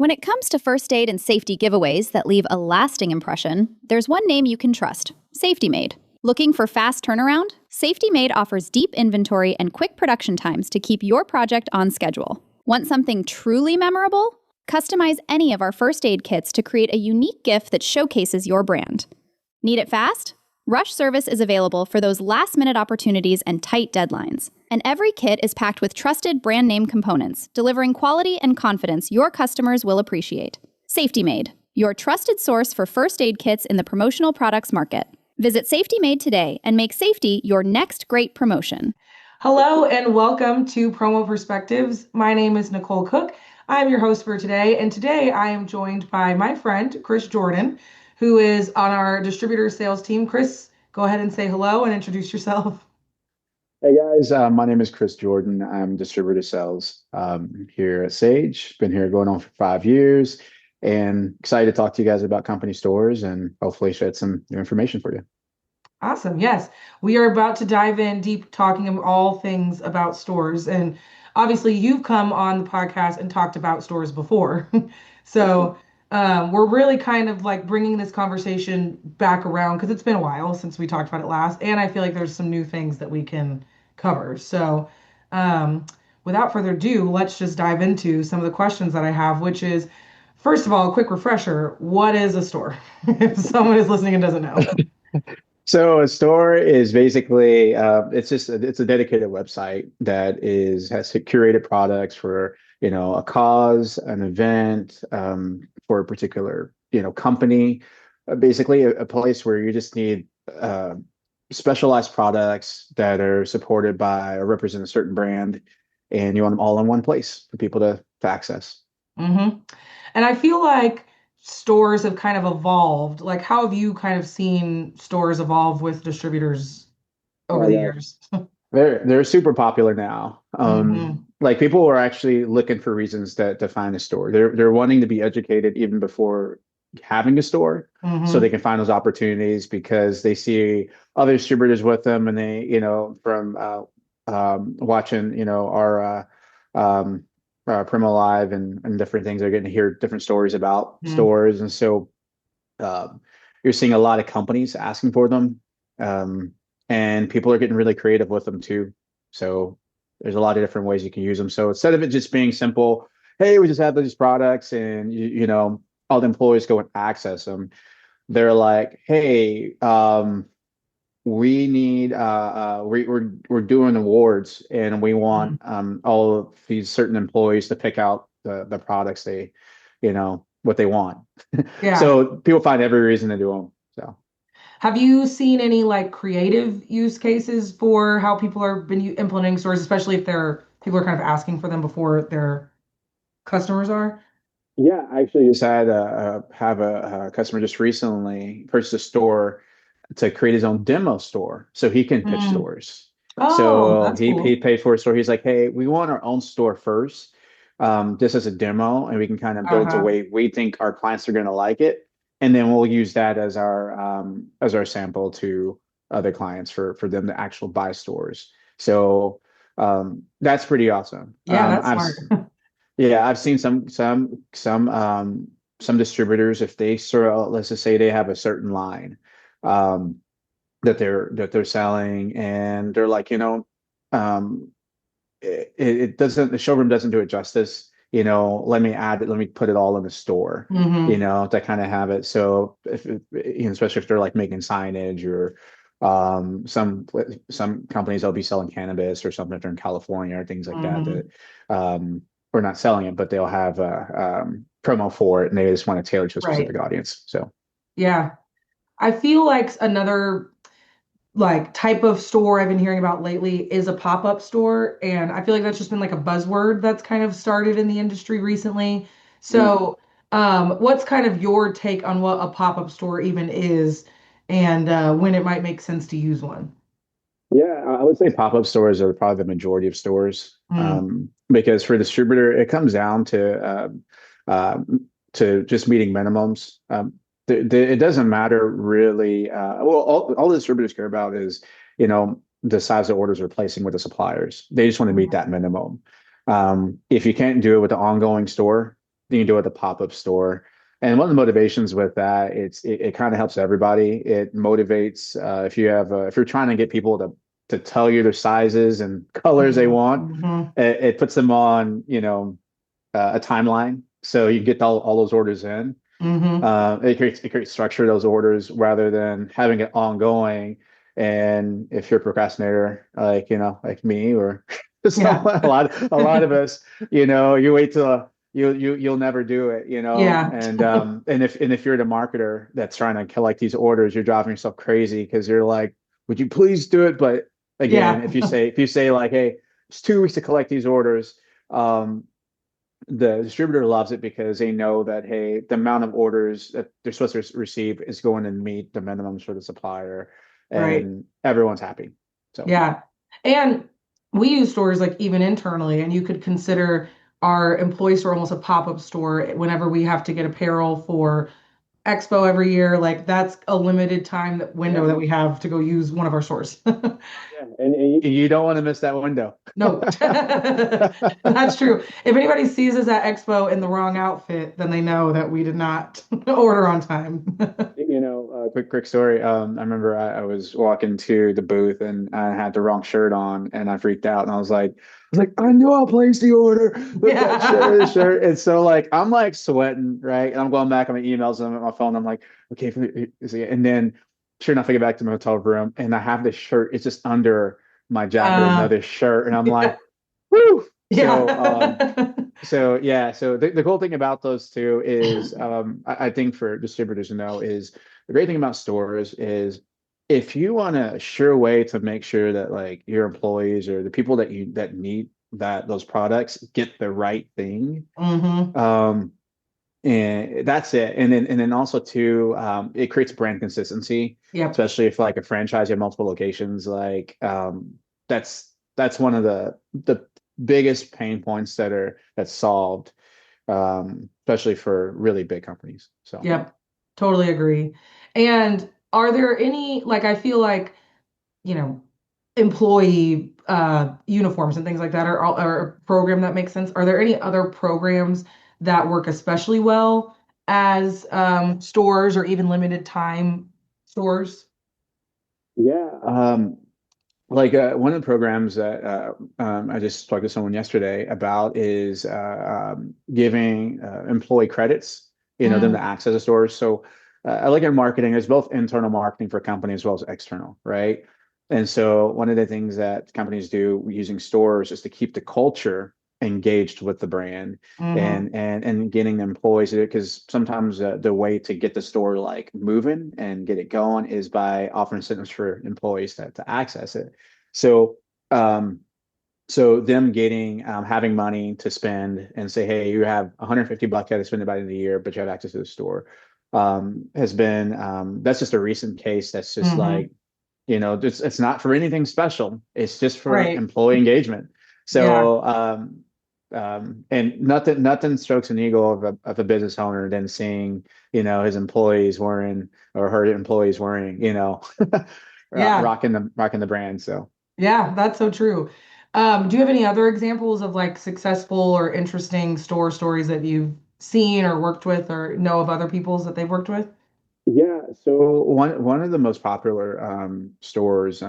When it comes to first aid and safety giveaways that leave a lasting impression, there's one name you can trust: Safety Made. Looking for fast turnaround? Safety Made offers deep inventory and quick production times to keep your project on schedule. Want something truly memorable? Customize any of our first aid kits to create a unique gift that showcases your brand. Need it fast? Rush service is available for those last-minute opportunities and tight deadlines. And every kit is packed with trusted brand name components, delivering quality and confidence your customers will appreciate. Safety Made, your trusted source for first aid kits in the promotional products market. Visit Safety Made today and make safety your next great promotion. Hello and welcome to Promo Perspectives. My name is Nicole Cook. I'm your host for today, and today I am joined by my friend, Chris Jordan, who is on our distributor sales team. Chris, go ahead and say hello and introduce yourself. Hey guys, my name is Chris Jordan. I'm distributor sales here at Sage. Been here going on for 5 years, and excited to talk to you guys about company stores and hopefully shed some new information for you. Awesome. Yes, we are about to dive in deep talking of all things about stores. And obviously, you've come on the podcast and talked about stores before. So we're really kind of like bringing this conversation back around because it's been a while since we talked about it last. And I feel like there's some new things that we can cover. So without further ado, let's just dive into some of the questions that I have, which is, first of all, a quick refresher. What is a store? If someone is listening and doesn't know. So a store is basically it's a dedicated website that has curated products for a cause, an event, for a particular company. Basically, a place where you just need specialized products that are supported by or represent a certain brand, and you want them all in one place for people to access. Mm-hmm. And I feel like stores have kind of evolved. Like, how have you kind of seen stores evolve with distributors over Oh the yeah, years? they're super popular now. Mm-hmm. Like people are actually looking for reasons to find a store. They're wanting to be educated even before having a store, so they Mm-hmm. can find those opportunities because they see other distributors with them, and they from watching our Primo Live and different things. They're getting to hear different stories about stores, and so um, you're seeing a lot of companies asking for them, and people are getting really creative with them too. So there's a lot of different ways you can use them. So instead of it just being simple, hey, we just have these products, and all the employees go and access them, they're like, hey, we need we're doing awards, and we want all of these certain employees to pick out the products they what they want. Yeah. So people find every reason to do them. So Have you seen any like creative use cases for how people are been implementing stores, especially if people are kind of asking for them before their customers are? yeah, I actually just had have a customer just recently purchase a store to create his own demo store so he can pitch Mm. stores. Oh, So that's he cool. paid for a store. He's like, hey, we want our own store first, just as a demo, and we can kind of build to Uh-huh. way we think our clients are going to like it, and then we'll use that as our sample to other clients for them to actually buy stores. So that's pretty awesome. Yeah, that's smart. Yeah, I've seen some distributors, if they sort of, let's just say they have a certain line um that they're selling, and they're like, um it doesn't, the showroom doesn't do it justice. Let me add it, let me put it all in the store, Hmm. to kind of have it. So especially if they're like making signage, or some companies, they'll be selling cannabis or something if they're in California or things like that, Hmm. um or not selling it, but they'll have a promo for it, and they just want to tailor to a Right. specific audience. So Yeah. I feel like another like type of store I've been hearing about lately is a pop-up store. And I feel like that's just been like a buzzword that's kind of started in the industry recently. So, what's kind of your take on what a pop-up store even is and when it might make sense to use one? yeah, I would say pop-up stores are probably the majority of stores, Mm. because for a distributor, it comes down to just meeting minimums. It doesn't matter really. Well, all the distributors care about is, the size of orders they're placing with the suppliers. They just want to meet that minimum. If you can't do it with the ongoing store, you can do it at the pop-up store. And one of the motivations with that, it kind of helps everybody. It motivates if you're trying to get people to tell you their sizes and colors they want, Mhm. it puts them on, a timeline. So you get all those orders in. Mhm. It creates structure those orders rather than having it ongoing. And if you're a procrastinator, like me or Yeah. someone, a lot of us, you wait till you'll never do it, Yeah. and if you're the marketer that's trying to collect these orders, you're driving yourself crazy because you're like, would you please do it? But again, Yeah. if you say like, hey, it's 2 weeks to collect these orders, um, the distributor loves it because they know that, hey, the amount of orders that they're supposed to receive is going to meet the minimums for the supplier, Right. and everyone's happy. So Yeah. And we use stores like even internally, and you could consider our employee store almost a pop-up store whenever we have to get apparel for Expo every year. Like that's a limited time window yeah, that we have to go use one of our stores. yeah, and you don't want to miss that window. No, that's true. If anybody sees us at Expo in the wrong outfit, then they know that we did not order on time. Quick story. I remember I was walking to the booth and I had the wrong shirt on and I freaked out and I was like, I know I'll place the order with that Yeah. shirt. And so like I'm like sweating, right? And I'm going back on my emails and I'm at my phone. I'm like, okay, and then sure enough, I get back to my hotel room and I have this shirt. It's just under my jacket, Uh, another shirt, and I'm yeah. like, whoo. Yeah. So yeah, so the cool thing about those two is, I think for distributors to know is the great thing about stores is if you want a sure way to make sure that like your employees or the people that need those products get the right thing, Hmm. um, and that's it. And then also too, it creates brand consistency, Yep. especially if like a franchise you have multiple locations. Like that's one of the biggest pain points that's solved, especially for really big companies. So Yep. Totally agree. And are there any, like, I feel like, you know, employee uniforms and things like that are a program that makes sense. Are there any other programs that work especially well as stores or even limited time stores? yeah, like one of the programs that I just talked to someone yesterday about is giving employee credits, them to Mm, access the stores. So I look at marketing as both internal marketing for a company as well as external, right? And so one of the things that companies do using stores is to keep the culture engaged with the brand hmm. and getting the employees, because sometimes the way to get the store like moving and get it going is by offering incentives for employees to access it. So, um, so them getting having money to spend and say, hey, you have 150 bucks to spend by the end of the year, but you have access to the store, has been that's just a recent case that's just Hmm. like, it's not for anything special. It's just for Right. employee engagement. Yeah. So, and nothing strokes an ego of a business owner than seeing, his employees wearing or her employees wearing, Yeah. rocking the brand. So. Yeah, that's so true. Do you have any other examples of like successful or interesting store stories that you've seen or worked with or know of other people's that they've worked with? Yeah, so one of the most popular stores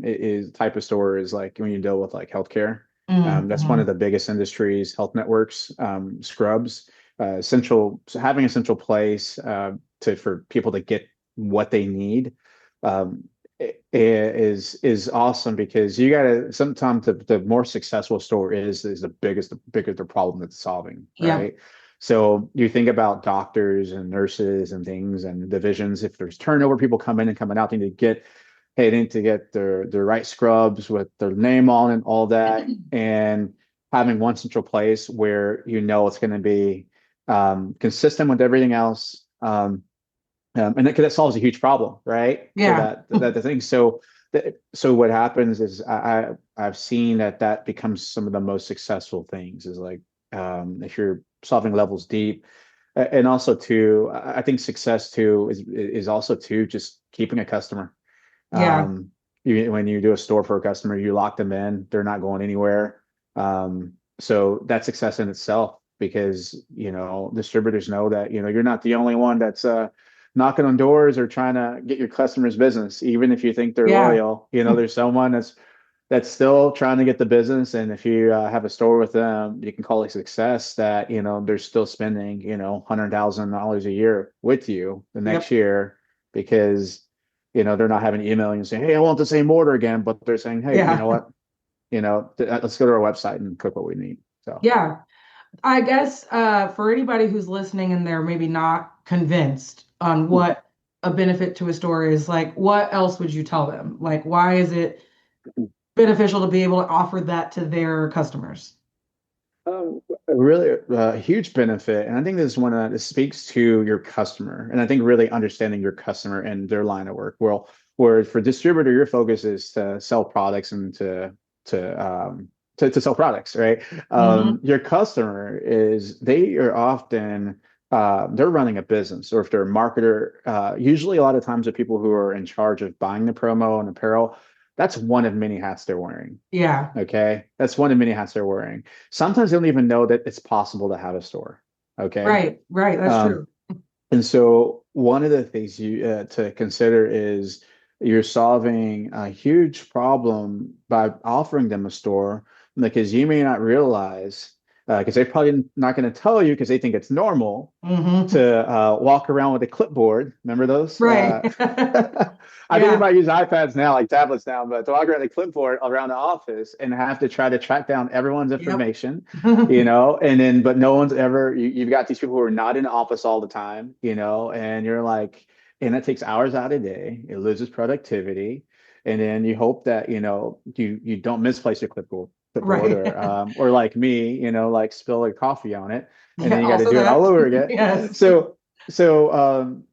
is type of store is like when you deal with like healthcare. That's one of Mm-hmm. the biggest industries, health networks, scrubs, central. So having a central place for people to get what they need, um, is awesome, because you gotta sometimes the more successful store is the bigger the problem it's solving, Yep. right? So you think about doctors and nurses and things and divisions. If there's turnover, people come in and coming out, they need to get their right scrubs with their name on and all that. And having one central place where it's going to be consistent with everything else. And that solves a huge problem, right? For Yeah. that the thing. So what happens is I've seen that becomes some of the most successful things is like, if you're solving levels deep. And also too, I think success too is also too just keeping a customer. Yeah. When you do a store for a customer, you lock them in, they're not going anywhere. So that's success in itself. because, distributors know that, you're not the only one that's knocking on doors or trying to get your customers business. Even if you think they're Yeah. loyal, there's someone that's still trying to get the business. And if you have a store with them, you can call it success that, they're still spending, $100,000 a year with you the next Yep. year because, they're not having emailing and saying, hey, I want the same order again. But they're saying, hey, you Yeah. know what? Let's go to our website and click what we need. So, Yeah. I guess for anybody who's listening and they're maybe not convinced on what a benefit to a store is, like, what else would you tell them? Like, why is it beneficial to be able to offer that to their customers? a really huge benefit, and I think this is one that this speaks to your customer, and I think really understanding your customer and their line of work. Well, where for distributor, your focus is to sell products and to sell products, right? Hmm. Your customer is they are often they're running a business, or if they're a marketer, usually a lot of times the people who are in charge of buying the promo and apparel, that's one of many hats they're wearing. Yeah. Okay. That's one of many hats they're wearing. Sometimes they don't even know that it's possible to have a store. Okay. Right. Right. That's Um, true. and so one of the things you to consider is you're solving a huge problem by offering them a store because you may not realize because they're probably not going to tell you because they think it's normal Hmm. to walk around with a clipboard. Remember those? Right. I think they Yeah. might use iPads now, like tablets now, but to walk around a clipboard around the office and have to try to track down everyone's Yep. information, and then, but no one's ever, you've got these people who are not in the office all the time, and you're like, and that takes hours out of the day. It loses productivity. And then you hope that, you don't misplace your clipboard Right. or like me, like spill a coffee on it and Yeah. then you got to Also do it all that. over again. Yes. So so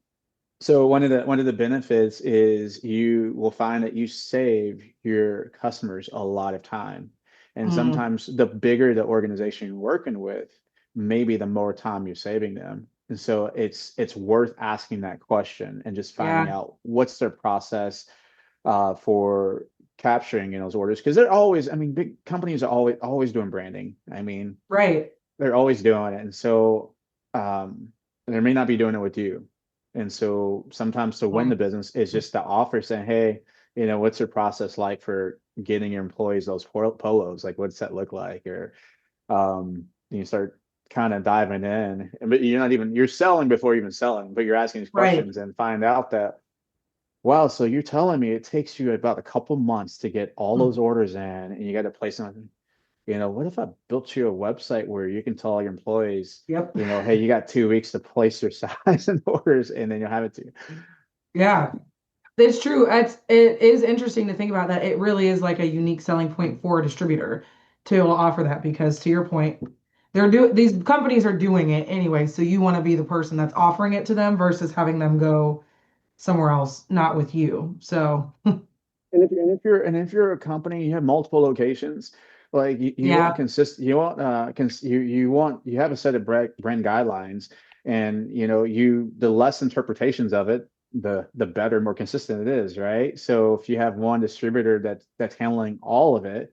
so one of the benefits is you will find that you save your customers a lot of time. And Mm. sometimes the bigger the organization you're working with, maybe the more time you're saving them. And so it's worth asking that question and just finding Yeah. out what's their process for capturing those orders because they're always, I mean, big companies are always doing branding. I mean, Right. they're always doing it. And so they may not be doing it with you. And so sometimes to win the Point. business is just to offer saying, hey, what's your process like for getting your employees those polos? Like, what's that look like? Or you start kind of diving in, but you're selling before even selling, but you're asking these Right. questions and find out that, wow, so you're telling me it takes you about a couple months to get all those orders in and you got to place them. What if I built you a website where you can tell all your employees, Yep. hey, you got 2 weeks to place your size and orders, and then you'll have it to you. Yeah. It's true. It is interesting to think about that. It really is like a unique selling point for a distributor to offer that because to your point, these companies are doing it anyway. So you want to be the person that's offering it to them versus having them go somewhere else, not with you. So And if you're a company, you have multiple locations, like you want yeah. consist, you want you have a set of brand guidelines, and the less interpretations of it, the better, more consistent it is, right? So if you have one distributor that's handling all of it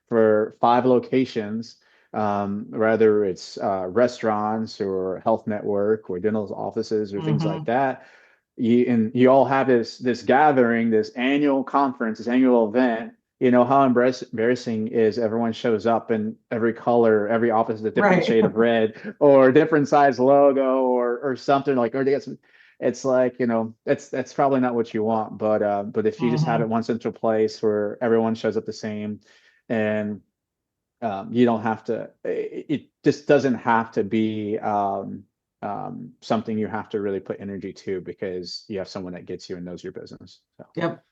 for 5 locations, whether it's restaurants or health network or dental offices or things like Hmm. that, you all have this gathering, this annual conference, this annual event. How embarrassing is everyone shows up in every color, every office is a different Right. shade of red or a different size logo or something like, or they get some. It's like, that's probably not what you want. But if you just have it Hmm. one central place where everyone shows up the same, and you don't have to, it just doesn't have to be something you have to really put energy to because you have someone that gets you and knows your business. So, Yep.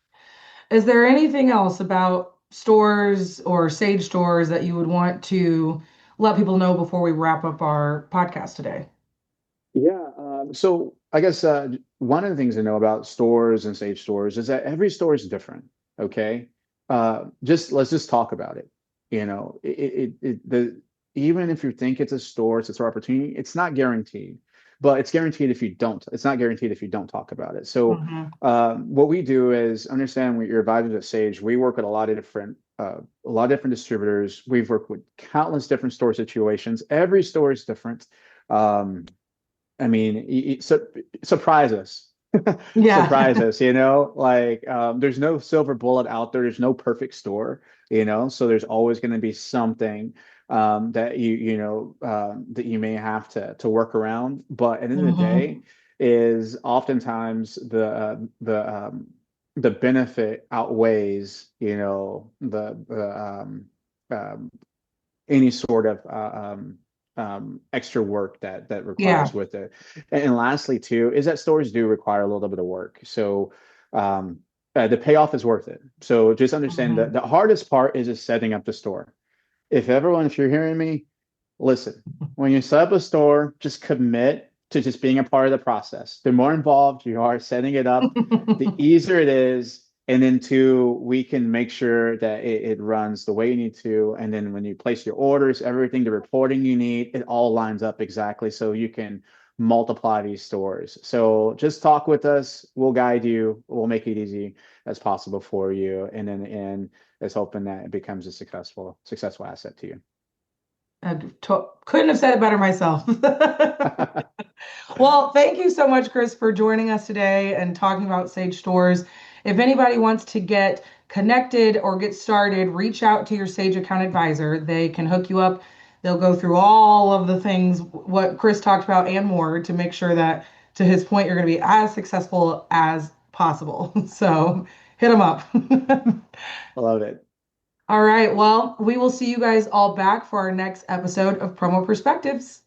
Is there anything else about stores or Sage stores that you would want to let people know before we wrap up our podcast today? yeah. So I guess one of the things to know about stores and Sage stores is that every store is different. Okay. Let's just talk about it. The even if you think it's a store, it's a store opportunity, it's not guaranteed. but it's guaranteed if you don't. It's not guaranteed if you don't talk about it. So Mhm. what we do is understand when you're advisors at Sage, we work with a lot of different distributors. We've worked with countless different store situations. Every store is different. Um, I mean, surprise us. Yeah. Surprise us, you know, like there's no silver bullet out there. There's no perfect store, you know, so there's always going to be something that that you may have to work around. But at the end of the Hmm. day, is oftentimes the benefit outweighs, you know, um, any sort of extra work that requires Yeah. with it. And lastly, too, is that stores do require a little bit of work. So the payoff is worth it. So just understand that Hmm. the hardest part is just setting up the store. If you're hearing me, listen, when you set up a store, just commit to just being a part of the process. The more involved you are setting it up, the easier it is. And then two, we can make sure that it runs the way you need to. And then when you place your orders, everything, the reporting you need, it all lines up exactly so you can multiply these stores. So just talk with us. We'll guide you. We'll make it easy as possible for you. And then and is hoping that it becomes a successful asset to you. Couldn't have said it better myself. Well, thank you so much, Chris, for joining us today and talking about Sage Stores. If anybody wants to get connected or get started, reach out to your Sage account advisor. They can hook you up. They'll go through all of the things, what Chris talked about and more, to make sure that, to his point, you're going to be as successful as possible. So hit them up. I love it. All right. Well, we will see you guys all back for our next episode of Promo Perspectives.